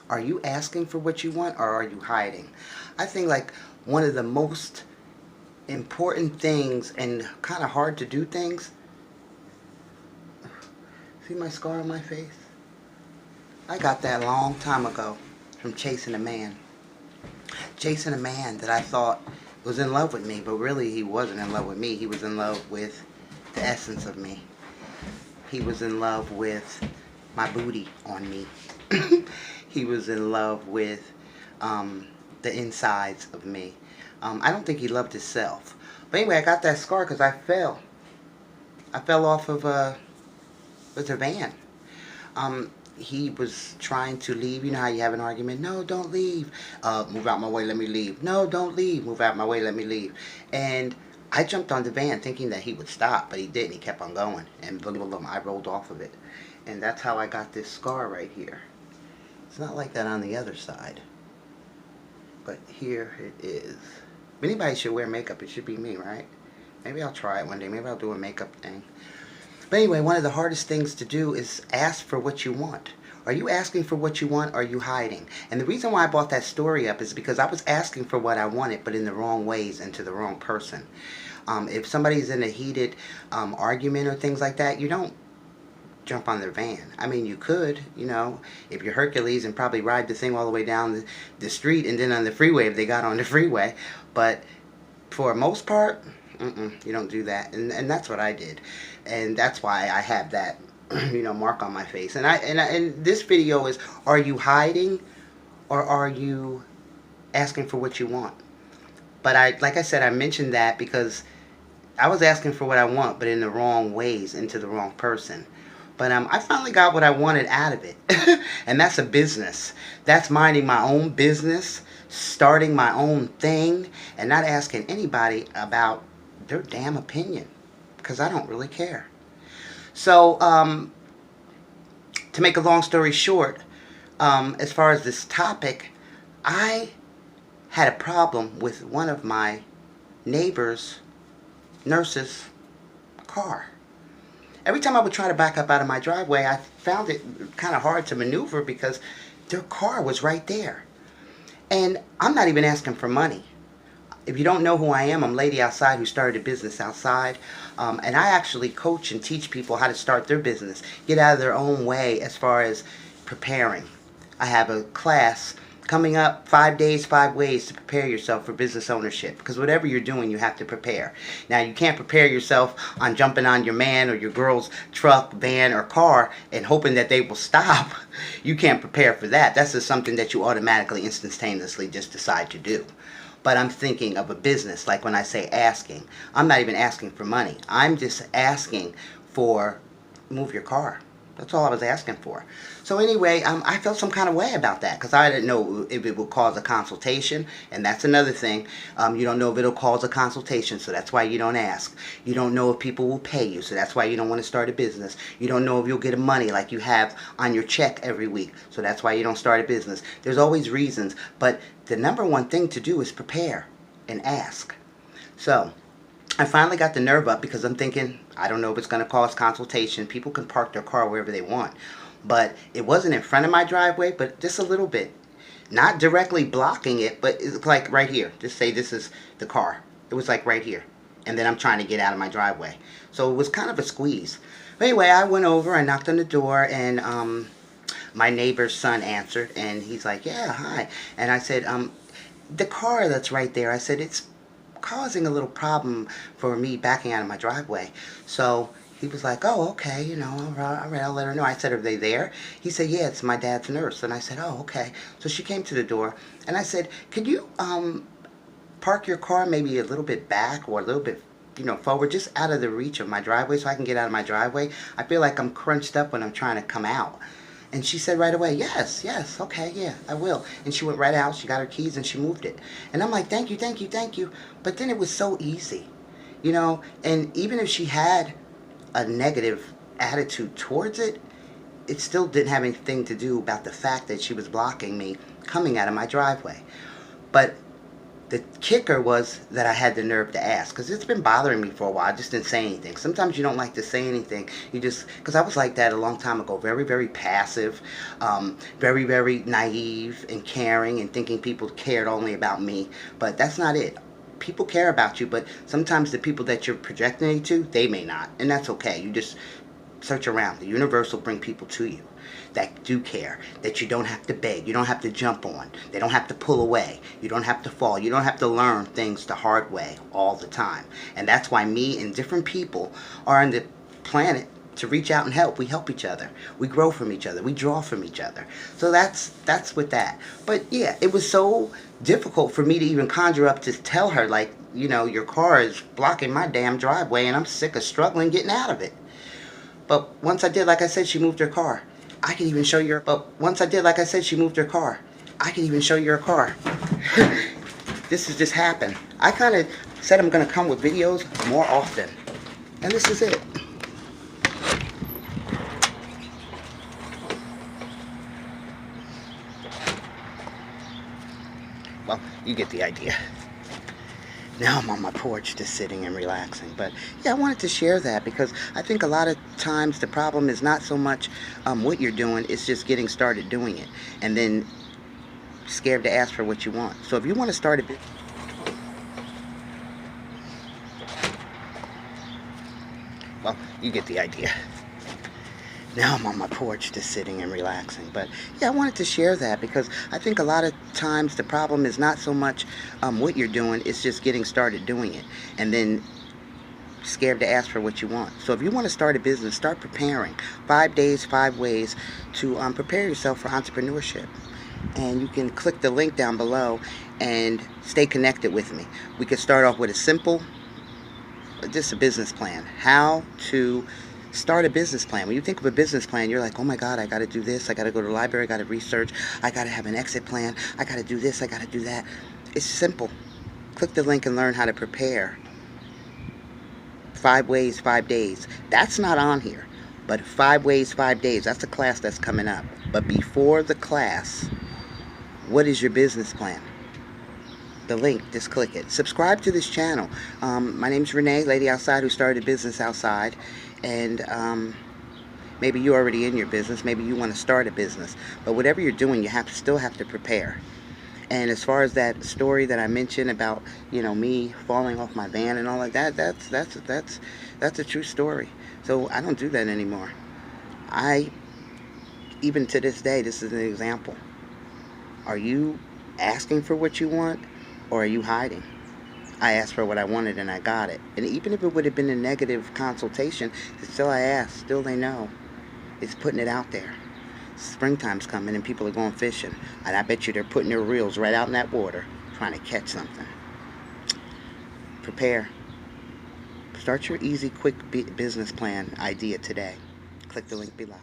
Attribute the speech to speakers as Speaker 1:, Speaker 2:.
Speaker 1: Are you asking for what you want, or are you hiding? I think like one of the most important things and kind of hard to do things. See my scar on my face? I got that a long time ago from chasing a man. Chasing a man that I thought was in love with me, but really he wasn't in love with me. He was in love with the essence of me. He was in love with my booty on me. He was in love with the insides of me. I don't think he loved himself. But anyway, I got that scar because I fell. I fell off of with a van. He was trying to leave. You know how you have an argument? No, don't leave. Move out my way, let me leave. No, don't leave. Move out my way, let me leave. And I jumped on the van thinking that he would stop, but he didn't. He kept on going. And boom, boom, boom, I rolled off of it. And that's how I got this scar right here. It's not like that on the other side. But here it is. If anybody should wear makeup, it should be me, right? Maybe I'll try it one day. Maybe I'll do a makeup thing. But anyway, one of the hardest things to do is ask for what you want. Are you asking for what you want, or are you hiding? And the reason why I brought that story up is because I was asking for what I wanted, but in the wrong ways and to the wrong person. If somebody's in a heated argument or things like that, you don't jump on their van. I mean, you could, you know, if you're Hercules, and probably ride the thing all the way down the street and then on the freeway if they got on the freeway. But for the most part, you don't do that. And that's what I did. And that's why I have that, you know, mark on my face. And this video is, are you hiding, or are you asking for what you want? But like I said, I mentioned that because I was asking for what I want, but in the wrong ways and to the wrong person. But I finally got what I wanted out of it. And that's a business. That's minding my own business, starting my own thing, and not asking anybody about their damn opinion, because I don't really care. So, to make a long story short, as far as this topic, I had a problem with one of my neighbor's nurse's car. Every time I would try to back up out of my driveway, I found it kind of hard to maneuver because their car was right there. And I'm not even asking for money. If you don't know who I am, I'm Lady Outside, who started a business outside. And I actually coach and teach people how to start their business, get out of their own way as far as preparing. I have a class coming up, 5 days, 5 ways to prepare yourself for business ownership. Because whatever you're doing, you have to prepare. Now, you can't prepare yourself on jumping on your man or your girl's truck, van, or car and hoping that they will stop. You can't prepare for that. That's just something that you automatically, instantaneously just decide to do. But I'm thinking of a business, like when I say asking. I'm not even asking for money. I'm just asking for, move your car. That's all I was asking for. So anyway, I felt some kind of way about that because I didn't know if it would cause a consultation. And that's another thing. You don't know if it'll cause a consultation, so that's why you don't ask. You don't know if people will pay you, so that's why you don't want to start a business. You don't know if you'll get money like you have on your check every week, so that's why you don't start a business. There's always reasons, but the number one thing to do is prepare and ask. So I finally got the nerve up because I'm thinking, I don't know if it's going to cause consultation. People can park their car wherever they want. But it wasn't in front of my driveway, but just a little bit. Not directly blocking it, but it's like right here. Just say this is the car. It was like right here. And then I'm trying to get out of my driveway. So it was kind of a squeeze. But anyway, I went over, I knocked on the door, and my neighbor's son answered. And he's like, yeah, hi. And I said, the car that's right there, I said, it's causing a little problem for me backing out of my driveway. So he was like, oh, okay, you know, all right, I'll let her know. I said, are they there? He said, yeah, it's my dad's nurse. And I said, oh, okay. So she came to the door, and I said, could you park your car maybe a little bit back or a little bit, you know, forward, just out of the reach of my driveway so I can get out of my driveway? I feel like I'm crunched up when I'm trying to come out. And she said right away, yes, okay, yeah, I will. And she went right out, she got her keys, and she moved it. And I'm like, thank you, thank you, thank you. But then it was so easy, you know, and even if she had a negative attitude towards it, it still didn't have anything to do about the fact that she was blocking me coming out of my driveway. But The kicker was that I had the nerve to ask, because it's been bothering me for a while. I just didn't say anything. Sometimes you don't like to say anything. You just, because I was like that a long time ago, very, very passive, very, very naive and caring, and thinking people cared only about me. But that's not it. People care about you, but sometimes the people that you're projecting to, they may not, and that's okay. You just search around. The universe will bring people to you that do care, that you don't have to beg, you don't have to jump on, they don't have to pull away, you don't have to fall, you don't have to learn things the hard way all the time. And that's why me and different people are on the planet to reach out and help. We help each other, we grow from each other, we draw from each other. So that's with that. But yeah, it was so difficult for me to even conjure up to tell her, like, you know, your car is blocking my damn driveway and I'm sick of struggling getting out of it. But once I did, like I said, she moved her car. I can even show you. But once I did, like I said, she moved her car. I can even show you her car. This has just happened. I kind of said I'm going to come with videos more often. And this is it. Well, you get the idea. Now I'm on my porch just sitting and relaxing. But yeah, I wanted to share that because I think a lot of times the problem is not so much what you're doing, it's just getting started doing it and then scared to ask for what you want. So if you want to start a business, well, you get the idea. Now I'm on my porch just sitting and relaxing. But yeah, I wanted to share that because I think a lot of times the problem is not so much what you're doing, it's just getting started doing it and then scared to ask for what you want. So if you want to start a business, start preparing. 5 days, 5 ways to prepare yourself for entrepreneurship. And you can click the link down below and stay connected with me. We could start off with a simple, just a business plan. How to start a business plan. When you think of a business plan, you're like, oh my God, I got to do this. I got to go to the library. I got to research. I got to have an exit plan. I got to do this. I got to do that. It's simple. Click the link and learn how to prepare. 5 ways, 5 days. That's not on here. But 5 ways, 5 days. That's a class that's coming up. But before the class, what is your business plan? The link, just click it. Subscribe to this channel. My name's Renee, lady outside who started a business outside. And maybe you're already in your business. Maybe you want to start a business. But whatever you're doing, you still have to prepare. And as far as that story that I mentioned about, you know, me falling off my van and all like that, that's a true story. So I don't do that anymore. Even to this day, this is an example. Are you asking for what you want, or are you hiding? I asked for what I wanted and I got it. And even if it would have been a negative consultation, still I asked, still they know. It's putting it out there. Springtime's coming and people are going fishing. And I bet you they're putting their reels right out in that water, trying to catch something. Prepare. Start your easy, quick business plan idea today. Click the link below.